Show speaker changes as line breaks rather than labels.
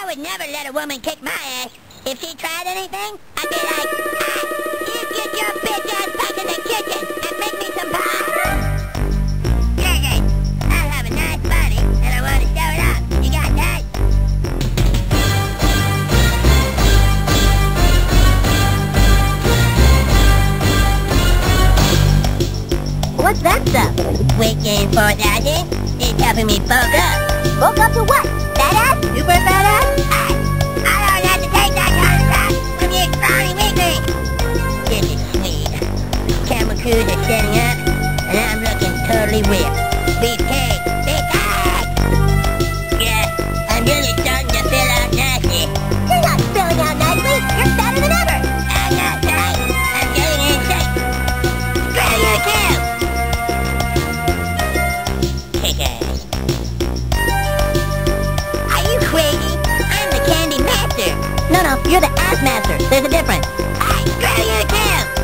would never let a woman kick my ass. If she tried anything, I'd be like, you get your bitch ass back in the kitchen and make me some pie. Listen, I have a nice body and I want to show it off. You got that?
What's that stuff?
Weight gain 4,000. It's helping me bulk up.
Bulk up to what? Fat ass? Super fat ass?
I don't have to take that kind of crap from you scrawny weakling. This is sweet. Camel crews are setting up, and I'm looking totally ripped. Beefcake! Beefcake! Yeah, I'm really starting to fill out nicely.
You're not filling out nicely. You're fatter than ever.
I'm not tight. I'm getting in shape. Screw you too! Kick-ass. Are you crazy? I'm the candy master.
No, you're the ass master. There's a difference.
I screw you too!